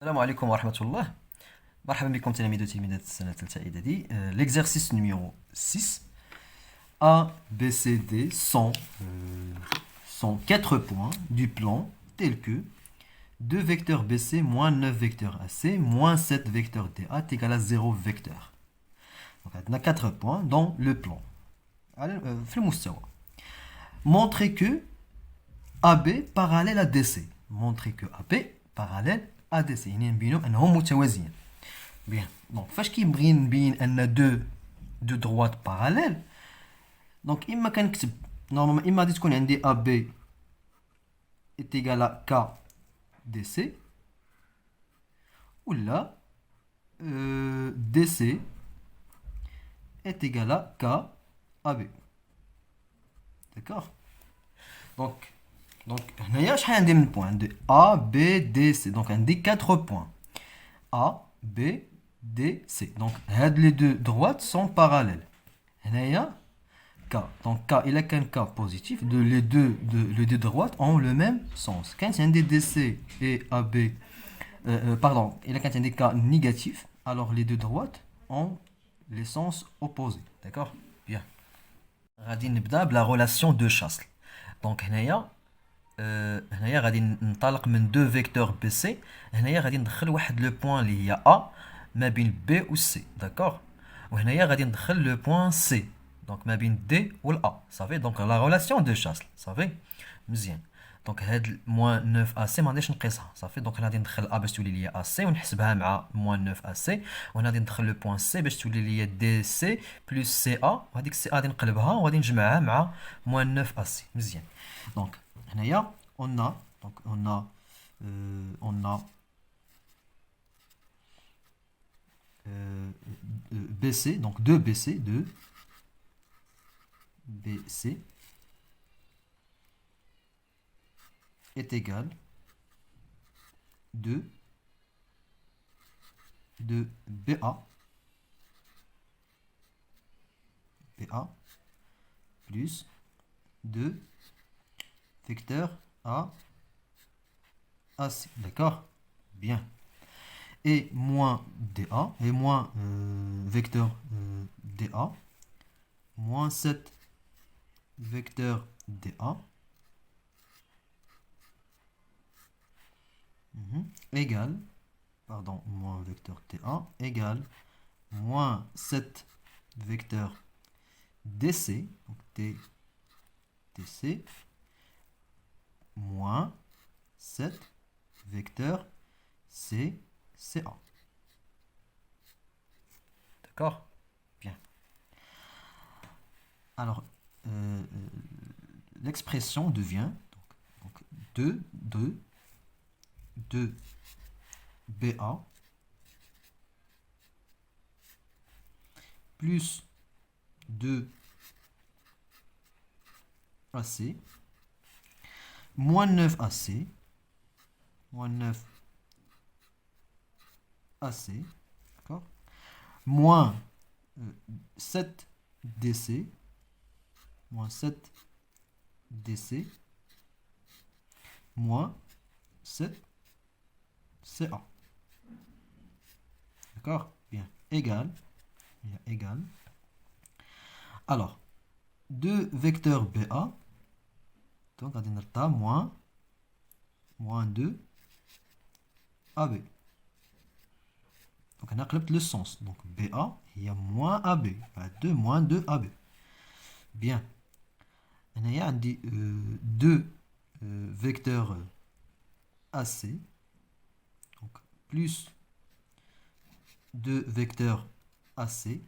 السلام عليكم ورحمة الله. مرحبا بكم تلاميذ وتلميذات السنة الثالثة إعدادي. L'exercice numéro 6. A, B, C, D sont 4 points du plan tels que 2 vecteurs BC moins 9 vecteurs AC moins 7 vecteurs DA est égal à 0 vecteur. Donc on a 4 points dans le plan. في المستوى. Montrer que AB parallèle à DC. Montrer que AB parallèle à DC. يعني نبينو أنهم متوازيين. Bien. Donc فاش كيبغي نبين أن deux droites parallèles. Donc إما كنكتب normalement إما غادي تكون عندي AB est égal à K DC ولا DC est égal à K AB. D'accord. Donc هنايا شحال عندي من بوان de A, B, D, C. Donc عندي 4 points. A, B, D, C. Donc les deux droites sont parallèles. هنايا K. Donc K, il a qu'un K positif. Les deux droites ont le même sens. Quand il y a des DC et AB, pardon, il a quand il y a des K négatifs, alors les deux droites ont les sens opposés. D'accord. Bien. غادي نبدا بلا relation de Chasles. Donc هنايا هنايا غادي ننطلق من دو فيكتور بي سي. هنايا غادي ندخل واحد لو بوين اللي هي ا ما بين بي و سي. داكوغ. وهنايا غادي ندخل لو بوين سي دونك ما بين دي و ا. صافي. دونك لا ريلاسيون دو شاسل. صافي مزيان. دونك هاد موان 9 ا سي ما غاديش نقيسها. صافي. دونك غادي ندخل ا باش تولي ليا ا سي ونحسبها مع موان 9 ا سي. وهنا غادي ندخل لو بوين سي باش تولي ليا دي سي بلس سي ا. وهاديك سي ا غادي نقلبها وغادي نجمعها مع موان 9 ا سي. مزيان. دونك هنايا on a BC, donc 2 BC, 2 BC est égal 2 de BA plus 2 vecteur A, AC. D'accord. Bien. Et moins DA, et moins vecteur DA, moins 7 vecteur DA, égale, pardon, moins vecteur TA, égale moins 7 vecteur DC, donc DC, moins 7 vecteur CA. D'accord. Bien. Alors, l'expression devient donc 2 BA plus 2 AC moins 9 AC, moins 9 AC, d'accord, moins 7 DC, moins 7 DC, moins 7 CA. D'accord. Bien. Égal. Égal. Alors, 2 vecteurs BA. Donc, on a moins 2 AB. Donc, on a le sens. Donc, BA, il y a moins AB. 2 moins 2 AB. Bien. Il y a 2 vecteurs AC. Donc, plus 2 vecteurs AC.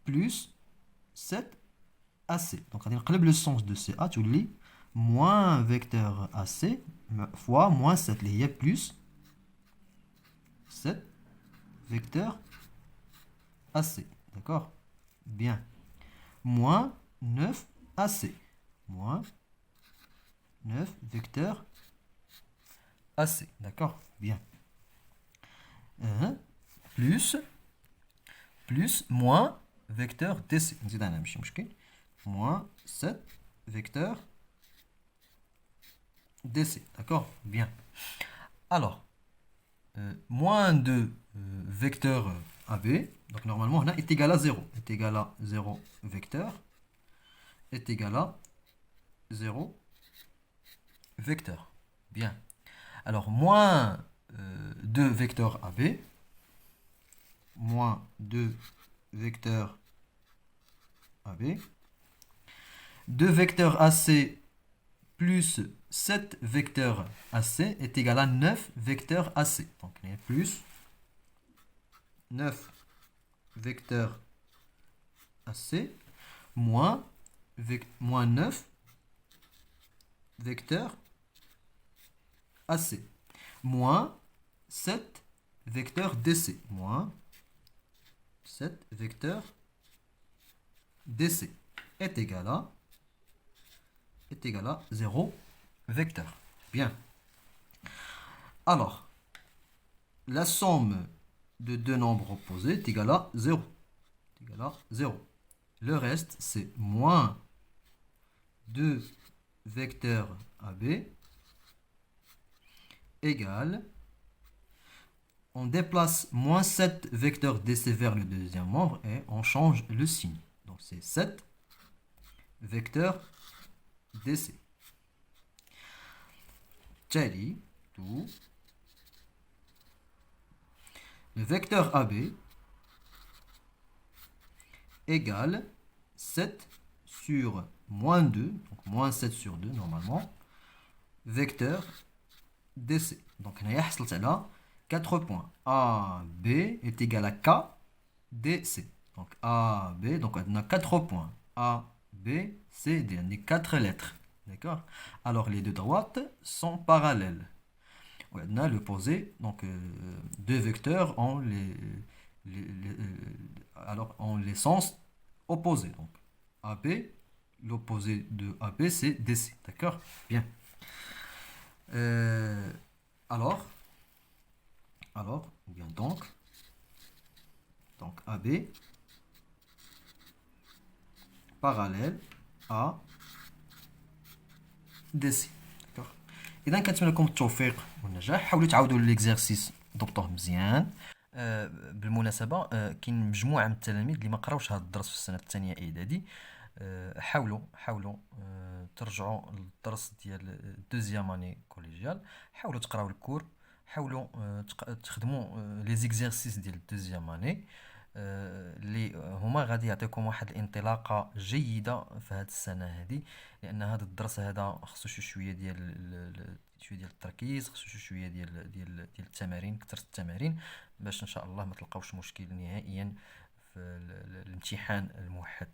Plus 7 AC. Donc, on a le sens de CA, tu lis moins vecteur AC fois moins 7. Il y a plus 7 vecteurs AC. D'accord. Bien. Moins 9 AC. Moins 9 vecteurs AC. D'accord. Bien. Plus moins vecteur DC. Moins 7 vecteurs DC. D'accord? Bien. Alors, moins 2 vecteur AB, donc normalement on a est égal à 0. Est égal à 0 vecteur est égal à 0 vecteur. Bien. Alors, moins 2 vecteurs AB, moins 2 vecteurs AB, 2 vecteurs AC plus 7 vecteurs AC est égal à 9 vecteurs AC. Donc, il y a plus 9 vecteurs AC moins, moins 9 vecteurs AC moins 7 vecteurs DC moins 7 vecteurs DC est égal à 0 vecteur. Bien. Alors, la somme de deux nombres opposés est égale à 0. Est égale à 0. Le reste, c'est moins 2 vecteurs AB égale, on déplace moins 7 vecteurs DC vers le deuxième membre et on change le signe. Donc c'est 7 vecteurs DC. Tali, tout. Le vecteur AB égale 7 sur moins 2, donc moins 7 sur 2 normalement, vecteur DC. Donc on a là 4 points. AB est égal à K DC. Donc AB, donc on a 4 points. A, B, C, D. On a 4 lettres. D'accord? Alors les deux droites sont parallèles. On a l'opposé, donc deux vecteurs ont alors en les sens opposés. Donc AB, l'opposé de AB, c'est DC. D'accord? Bien. Euh, alors, ou bien donc AB parallèle à DC. d'accord. اذا كنتمنى لكم التوفيق والنجاح. حاولوا تعاودوا ليكزارسيس ضبطوه مزيان. بالمناسبه كاين مجموعه من التلاميذ اللي ما قراوش هذا الدرس في السنه الثانيه اعدادي. حاولوا ترجعوا للدرس ديال الدوزيام اني كوليجيال. حاولوا تقراو الكور. حاولوا تخدموا لي زيكزارسيس ديال الدوزيام اني اللي هما غادي يعطيكم واحد الانطلاقه جيده في هذه السنه هذه، لان هذا الدرس هذا خصو شويه ديال التركيز، خصو شويه ديال التمارين، كثره التمارين، باش ان شاء الله ما تلقاوش مشكل نهائيا في الامتحان الموحد.